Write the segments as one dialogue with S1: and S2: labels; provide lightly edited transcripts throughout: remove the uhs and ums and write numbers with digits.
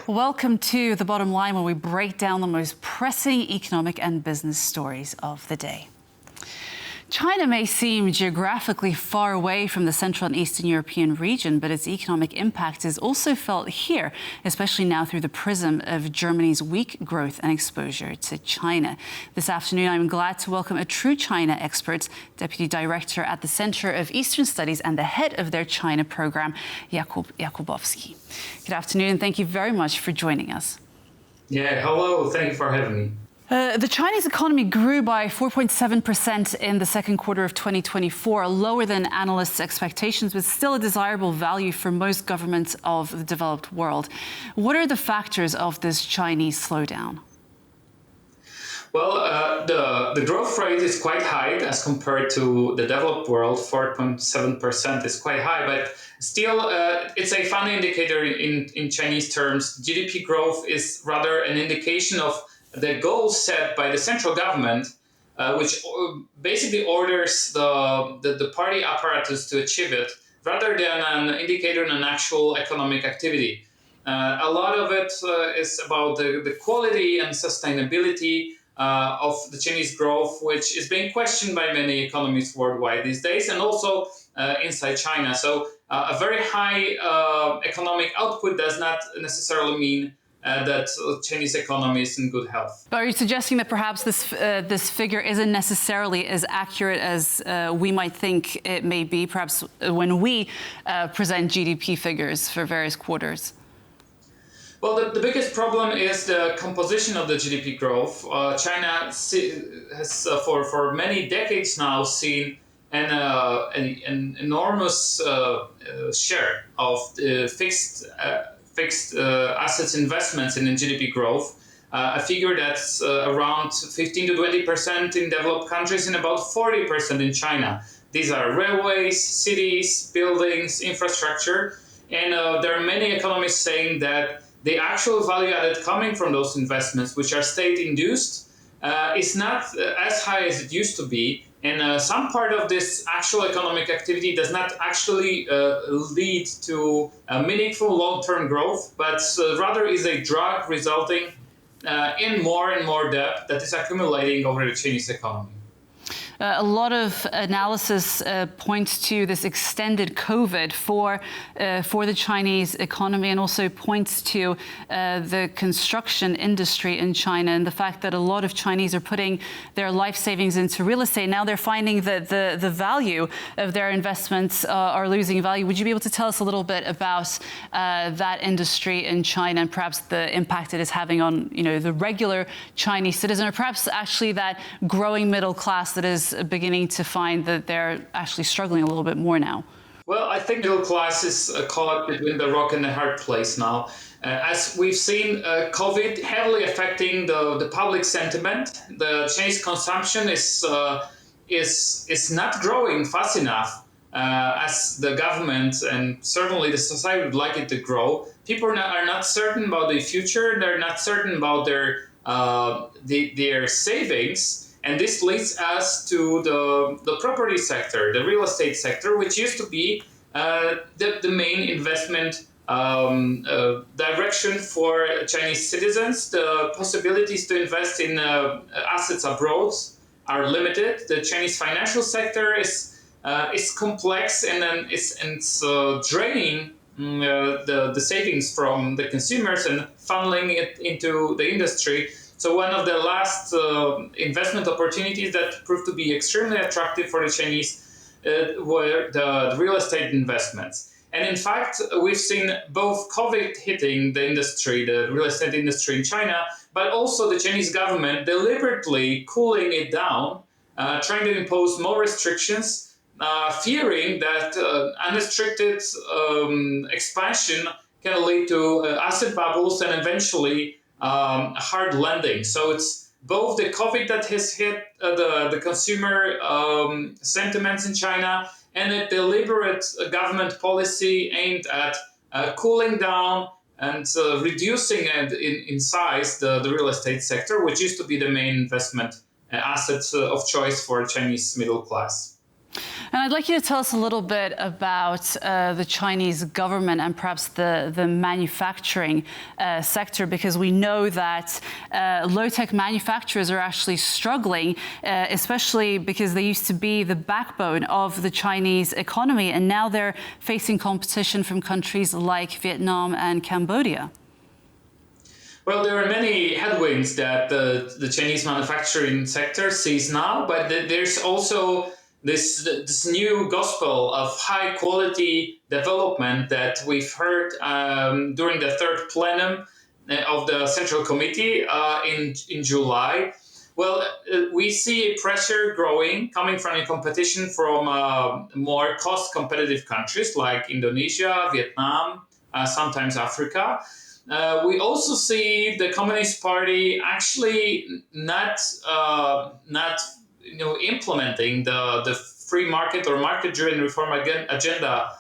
S1: Welcome to The Bottom Line, where we break down the most pressing economic and business stories of the day. China may seem geographically far away from the Central and Eastern European region, but its economic impact is also felt here, especially now through the prism of Germany's weak growth and exposure to China. This afternoon, I'm glad to welcome a true China expert, Deputy Director at the Center of Eastern Studies and the head of their China program, Jakub Jakóbowski. Good afternoon, and thank you very much for joining us.
S2: Yeah, hello. Thank you for having me.
S1: The Chinese economy grew by 4.7% in the second quarter of 2024, lower than analysts' expectations, but still a desirable value for most governments of the developed world. What are the factors of this Chinese slowdown?
S2: Well, the growth rate is quite high as compared to the developed world. 4.7% is quite high, but still it's a funny indicator in Chinese terms. GDP growth is rather an indication of the goals set by the central government, which basically orders the party apparatus to achieve it, rather than an indicator on an actual economic activity. A lot of it is about the quality and sustainability of the Chinese growth, which is being questioned by many economists worldwide these days, and also inside China. So a very high economic output does not necessarily mean that Chinese economy is in good health.
S1: Are you suggesting that perhaps this figure isn't necessarily as accurate as we might think it may be, perhaps when we present GDP figures for various quarters?
S2: Well, the biggest problem is the composition of the GDP growth. China has, for many decades now, seen an enormous share of fixed assets investments in GDP growth, a figure that's around 15 to 20% in developed countries and about 40% in China. These are railways, cities, buildings, infrastructure, and there are many economists saying that the actual value added coming from those investments, which are state-induced, is not as high as it used to be. And some part of this actual economic activity does not actually lead to meaningful long-term growth, but rather is a drag resulting in more and more debt that is accumulating over the Chinese economy.
S1: A lot of analysis points to this extended COVID for the Chinese economy, and also points to the construction industry in China and the fact that a lot of Chinese are putting their life savings into real estate. Now they're finding that the value of their investments are losing value. Would you be able to tell us a little bit about that industry in China and perhaps the impact it is having on the regular Chinese citizen, or perhaps actually that growing middle class that is beginning to find that they're actually struggling a little bit more now?
S2: Well, I think middle class is caught between the rock and the hard place now. As we've seen, COVID heavily affecting the public sentiment. The Chinese consumption is not growing fast enough as the government and certainly the society would like it to grow. People are not certain about the future. They're not certain about their savings. And this leads us to the property sector, the real estate sector, which used to be the main investment direction for Chinese citizens. The possibilities to invest in assets abroad are limited. The Chinese financial sector is complex and then it's draining the savings from the consumers and funneling it into the industry. So one of the last investment opportunities that proved to be extremely attractive for the Chinese were the real estate investments. And in fact, we've seen both COVID hitting the industry, the real estate industry in China, but also the Chinese government deliberately cooling it down, trying to impose more restrictions, fearing that unrestricted expansion can lead to asset bubbles and eventually hard landing. So it's both the COVID that has hit the consumer sentiments in China and a deliberate government policy aimed at cooling down and reducing in size the real estate sector, which used to be the main investment asset of choice for Chinese middle class.
S1: And I'd like you to tell us a little bit about the Chinese government and perhaps the manufacturing sector, because we know that low-tech manufacturers are actually struggling, especially because they used to be the backbone of the Chinese economy, and now they're facing competition from countries like Vietnam and Cambodia.
S2: Well, there are many headwinds that the Chinese manufacturing sector sees now, but there's also this new gospel of high quality development that we've heard during the third plenum of the Central Committee in July. Well, we see pressure growing coming from a competition from more cost competitive countries like Indonesia, Vietnam, sometimes Africa. We also see the Communist Party actually not implementing the free market or market-driven reform agenda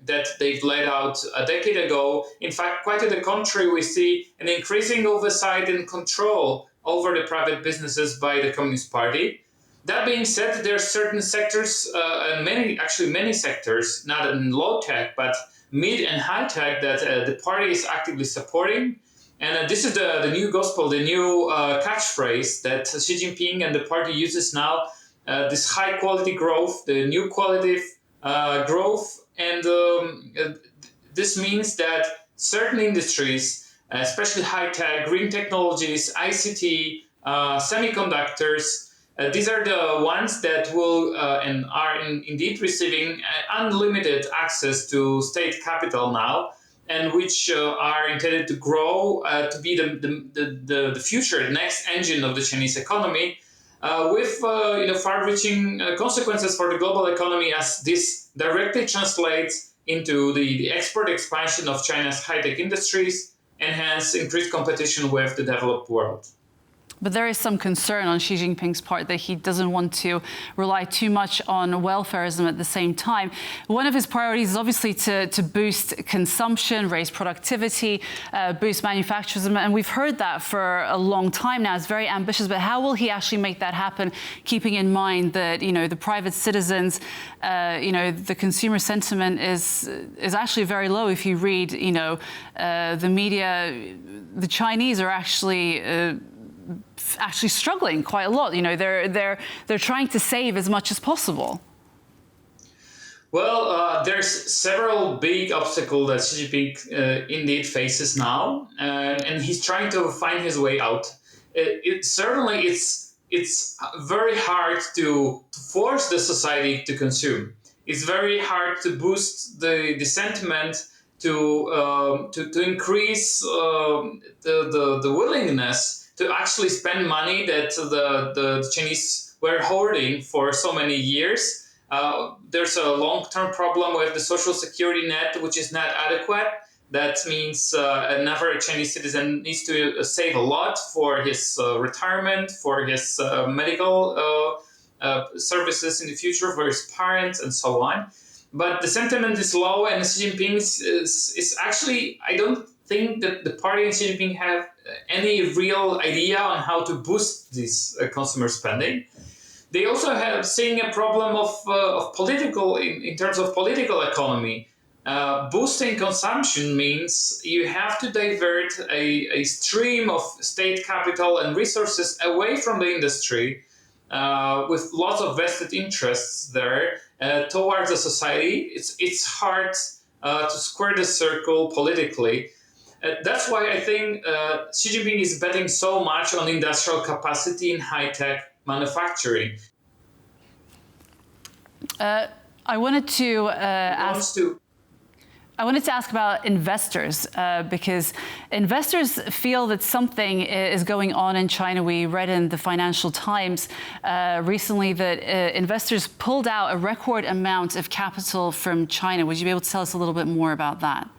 S2: that they've laid out a decade ago. In fact, quite to the contrary, we see an increasing oversight and control over the private businesses by the Communist Party. That being said, there are certain sectors, and many sectors, not in low tech, but mid and high tech, that the party is actively supporting. And this is the new gospel, the new catchphrase that Xi Jinping and the party uses now, this high quality growth, the new qualitative growth. And this means that certain industries, especially high tech, green technologies, ICT, semiconductors, these are the ones that will and are indeed receiving unlimited access to state capital now, and which are intended to grow to be the future, the next engine of the Chinese economy, with far-reaching consequences for the global economy, as this directly translates into the export expansion of China's high-tech industries and hence increased competition with the developed world.
S1: But there is some concern on Xi Jinping's part that he doesn't want to rely too much on welfarism at the same time. One of his priorities is obviously to boost consumption, raise productivity, boost manufacturing. And we've heard that for a long time now. It's very ambitious. But how will he actually make that happen, keeping in mind that, the private citizens, the consumer sentiment is actually very low. If you read, the media, the Chinese are actually struggling quite a lot. They're trying to save as much as possible.
S2: Well, there's several big obstacles that Xi Jinping indeed faces now, and he's trying to find his way out. Certainly, it's very hard to force the society to consume. It's very hard to boost the sentiment, to increase the willingness to actually spend money that the Chinese were hoarding for so many years. There's a long-term problem with the social security net, which is not adequate. That means an average Chinese citizen needs to save a lot for his retirement, for his medical services in the future, for his parents, and so on. But the sentiment is low, and Xi Jinping is actually, I don't think that the party and Xi Jinping have any real idea on how to boost this consumer spending. They also have seeing a problem of political, in terms of political economy. Boosting consumption means you have to divert a stream of state capital and resources away from the industry, with lots of vested interests there, towards the society. It's hard to square the circle politically. That's why I think Xi Jinping is betting so much on industrial capacity in high-tech manufacturing.
S1: I wanted to ask about investors, because investors feel that something is going on in China. We read in the Financial Times recently that investors pulled out a record amount of capital from China. Would you be able to tell us a little bit more about that?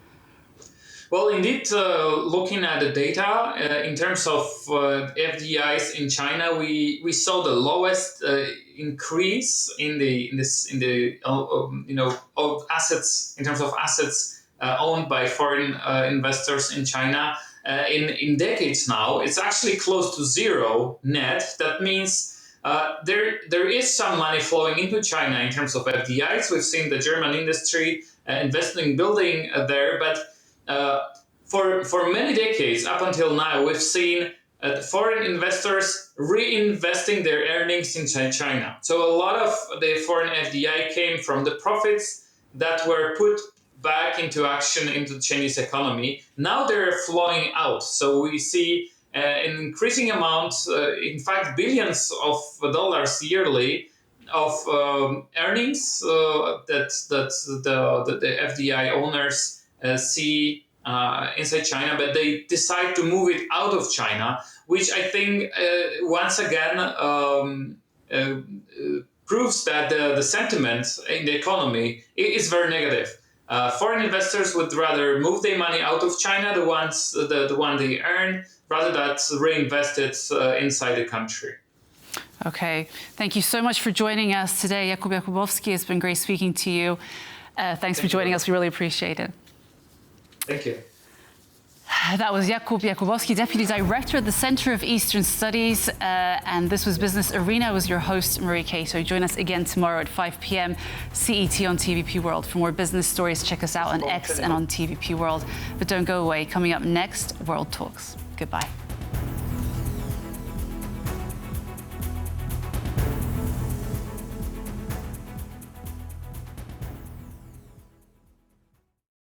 S2: Well, indeed, looking at the data in terms of FDIs in China, we saw the lowest increase of assets, in terms of assets owned by foreign investors in China in decades now. It's actually close to zero net. That means there is some money flowing into China in terms of FDIs. We've seen the German industry investing in building there, but for many decades up until now, we've seen foreign investors reinvesting their earnings in China. So a lot of the foreign FDI came from the profits that were put back into action into the Chinese economy. Now they're flowing out. So we see an increasing amount, in fact, billions of dollars yearly of earnings that the FDI owners see inside China, but they decide to move it out of China, which I think once again proves that the sentiment in the economy is very negative. Foreign investors would rather move their money out of China, the one they earn, rather than reinvest it inside the country.
S1: Okay, thank you so much for joining us today, Jakub Jakóbowski. It's been great speaking to you. Thanks for joining us. We really appreciate it.
S2: Thank you.
S1: That was Jakub Jakóbowski, Deputy Director at the Center of Eastern Studies. And this was Business Arena. I was your host, Marie Cato. Join us again tomorrow at 5 p.m. CET on TVP World. For more business stories, check us out on X and on TVP World. But don't go away. Coming up next, World Talks. Goodbye.